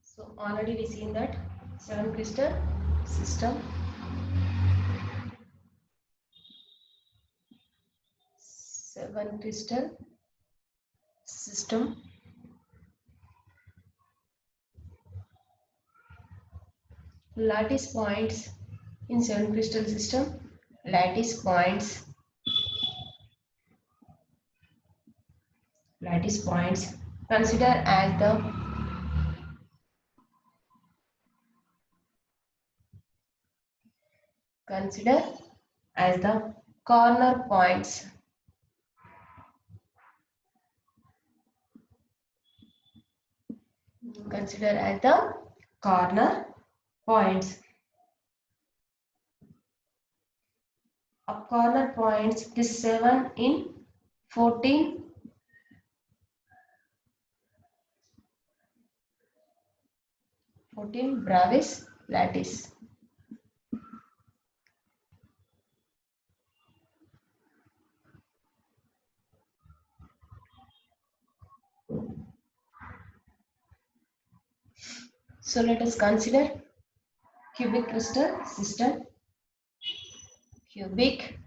So already we seen that 7 crystal system. 7 crystal system. Lattice points in 7 crystal system. Lattice points. Lattice points consider as the corner points. Consider as the corner points. Of corner points, this 7 in 14 Bravis lattice. So let us consider cubic crystal system. Cubic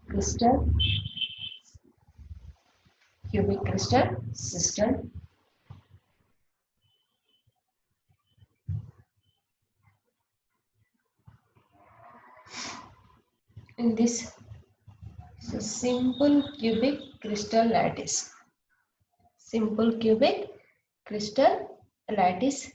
crystal system. In this simple cubic crystal lattice. Simple cubic crystal lattice.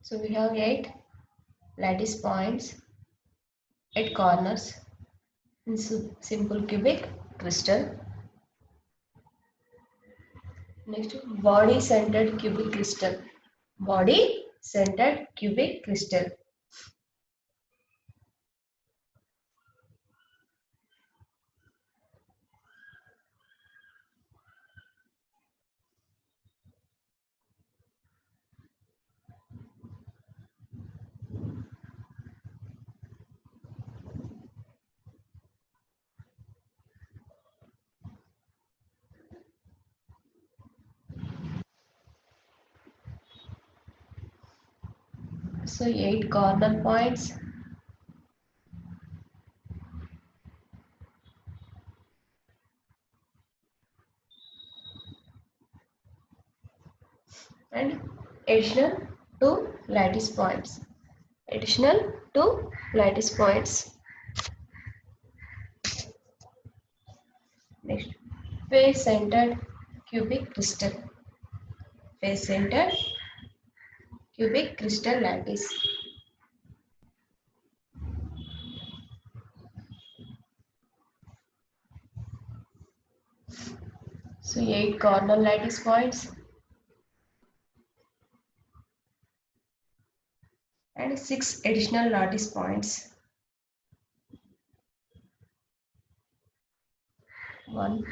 So we have 8 lattice points, 8 corners in simple cubic crystal. Next, body centered cubic crystal. Body centered cubic crystal. So 8 corner points. And additional 2 lattice points. Additional 2 lattice points. Next, face centered cubic crystal. Face centered cubic crystal lattice. So 8 corner lattice points and 6 additional lattice points. 1,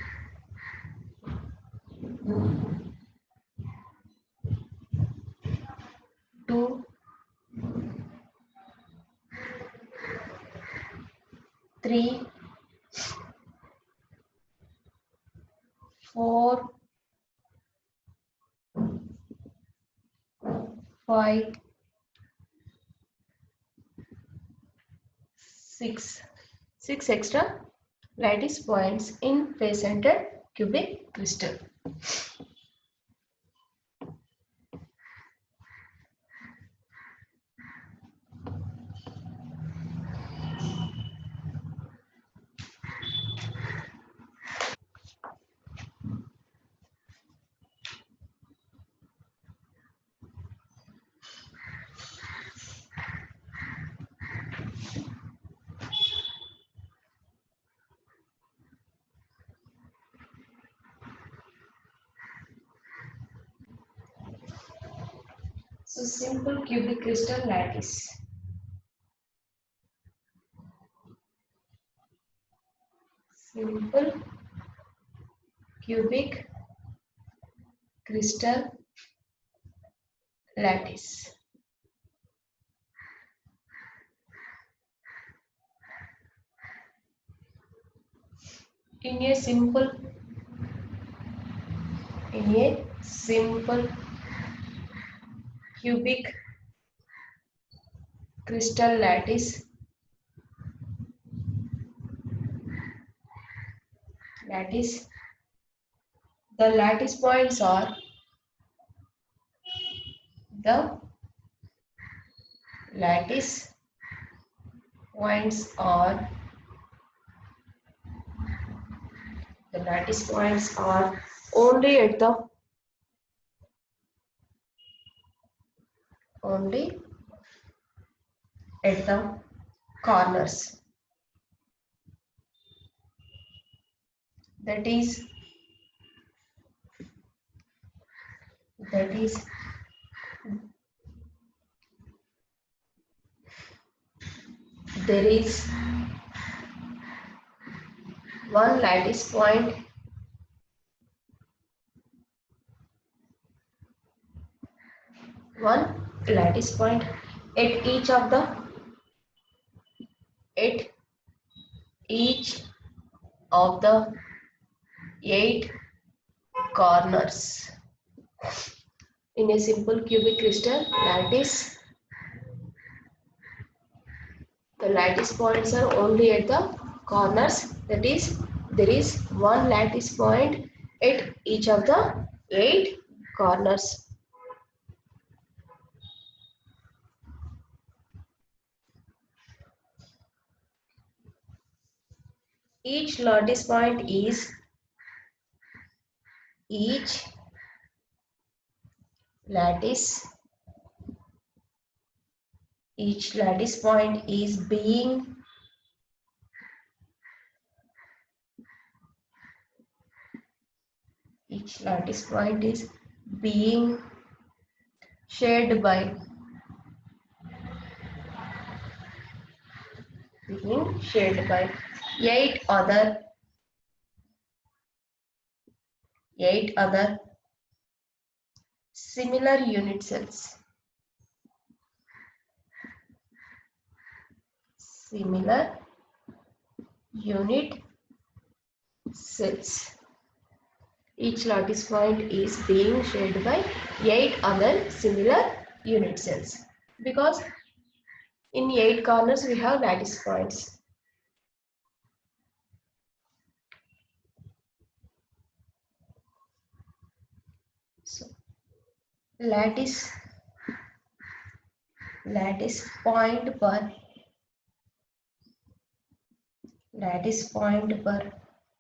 2, 3, 4, 5, 6. 6 extra lattice points in face centered cubic crystal. So simple cubic crystal lattice. Simple cubic crystal lattice. In a simple cubic crystal lattice, the lattice points are the lattice points are only at the corners. That is there is one lattice point at each of the eight corners. In a simple cubic crystal lattice, the lattice points are only at the corners. That is, there is one lattice point at each of the 8 corners. Each lattice point is being shared by 8 other similar unit cells. Each lattice point is being shared by 8 other similar unit cells, because in 8 corners we have lattice points. So lattice point per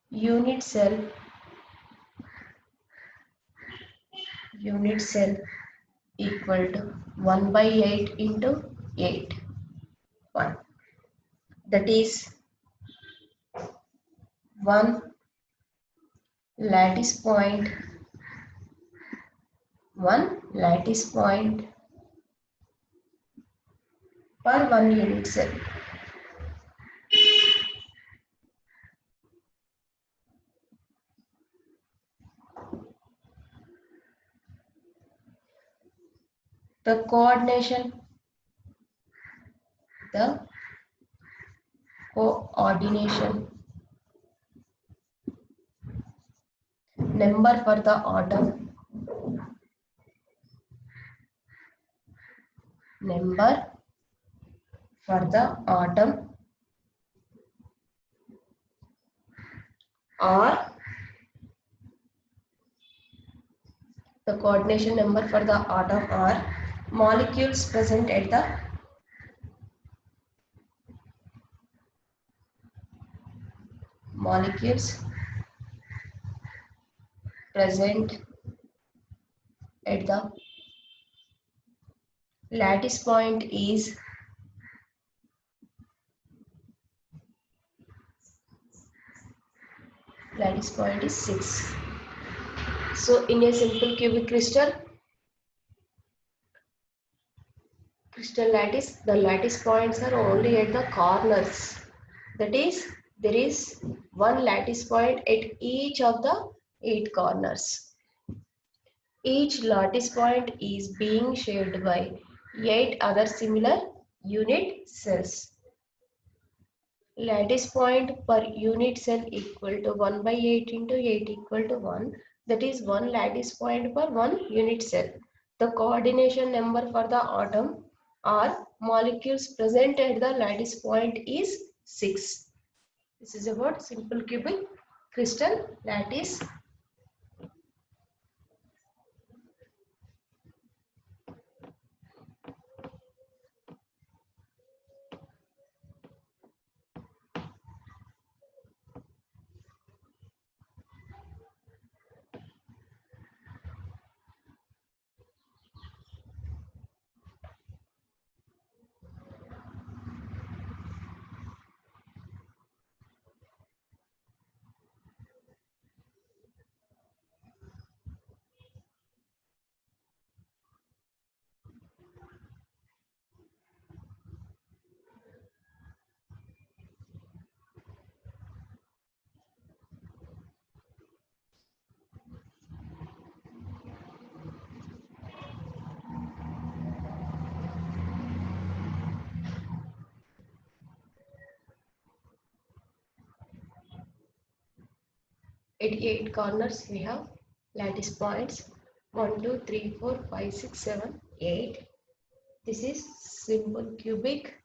unit cell equal to 1 by 8 into 8, 1. That is 1 lattice point per 1 unit cell. The coordination number for the atom or the coordination number for the atom or molecules present at the lattice point is lattice point is 6. So in a simple cubic crystal, crystal lattice, the lattice points are only at the corners. That is, there is one lattice point at each of the 8 corners. Each lattice point is being shared by 8 other similar unit cells. Lattice point per unit cell equal to 1 by 8 into 8 equal to 1. That is one lattice point per one unit cell. The coordination number for the atom or molecules present at the lattice point is 6. This is about simple cubic crystal lattice. At 8 corners we have lattice points 1, 2, 3, 4, 5, 6, 7, 8. This is simple cubic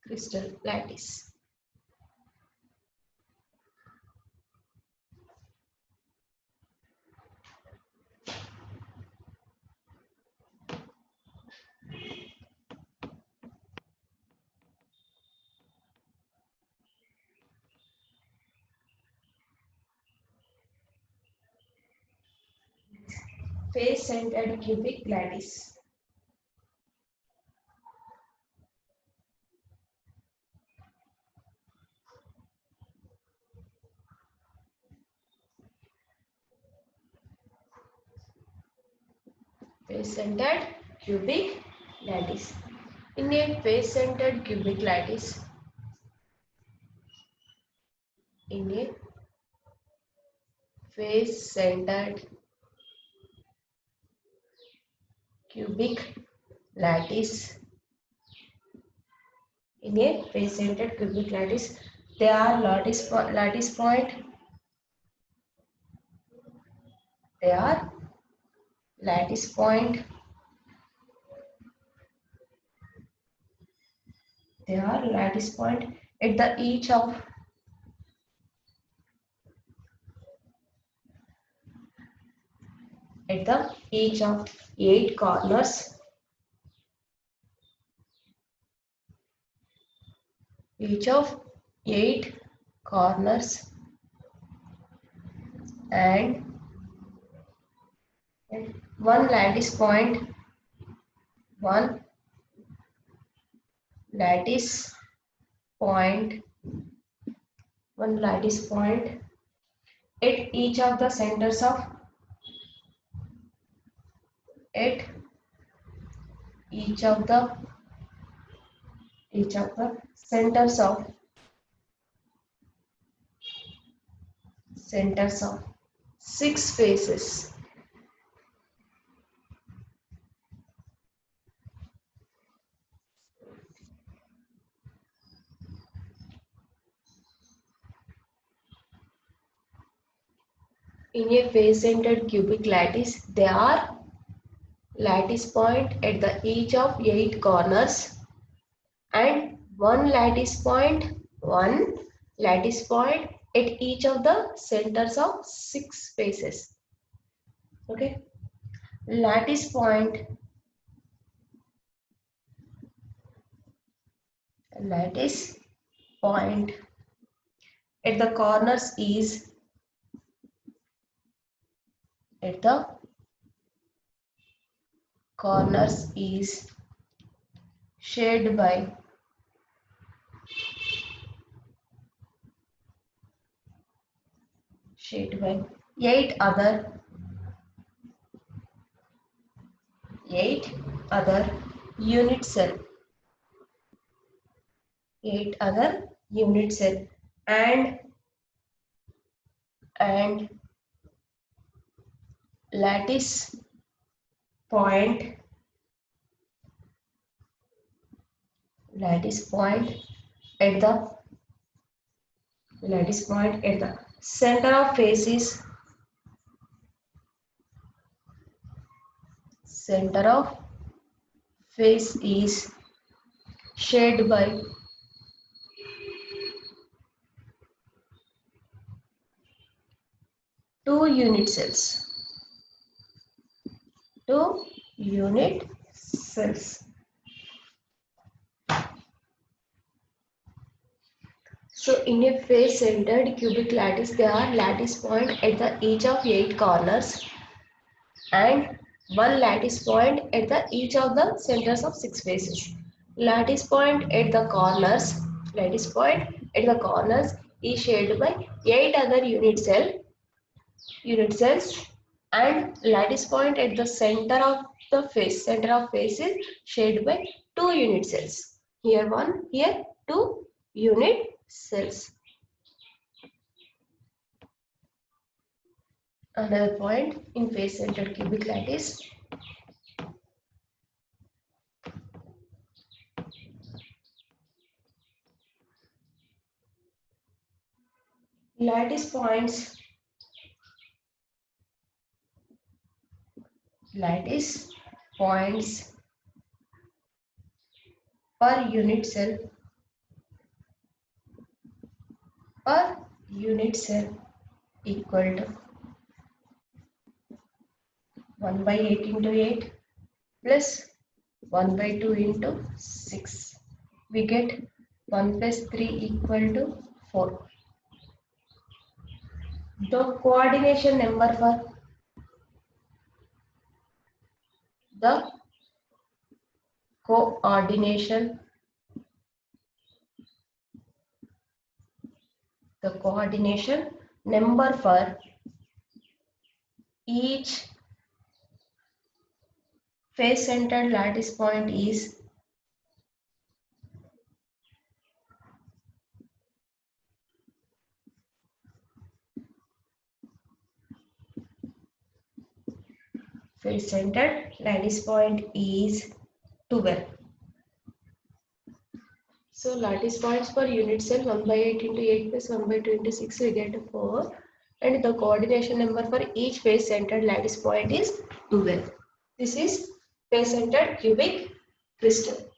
crystal lattice. Face-centered cubic lattice. Face-centered cubic lattice. In a face-centered cubic lattice, in a face-centered cubic lattice, in a face-centered cubic lattice, there are lattice point. They are lattice point. They are lattice point at the each of each of 8 corners. Each of 8 corners and one lattice point, one lattice point, one lattice point at each of the centers of at each of the centers of 6 faces. In a face-centered cubic lattice, there are lattice point at the each of 8 corners and one lattice point at each of the centers of 6 faces. Okay, lattice point at the corners is shared by 8 other unit cell. 8 other unit cell, and lattice point at the center of face is shared by two unit cells. Two unit cells. So in a face-centered cubic lattice, there are lattice point at the each of 8 corners and one lattice point at the each of the centers of 6 faces. Lattice point at the corners is shared by 8 other unit cells, and lattice point at the center of face is shared by 2 unit cells. Here one, here 2 unit cells. Another point in face-centered cubic lattice. Lattice points per unit cell equal to 1 by 8 into 8 plus 1 by 2 into 6. We get 1 plus 3 equal to 4. The coordination number for the coordination number for each face-centered lattice point is face-centered lattice point is 12. So lattice points per unit cell 1 by 8 into 8 plus 1 by 2 into 6, we get 4, and the coordination number for each face-centered lattice point is 12. This is face-centered cubic crystal.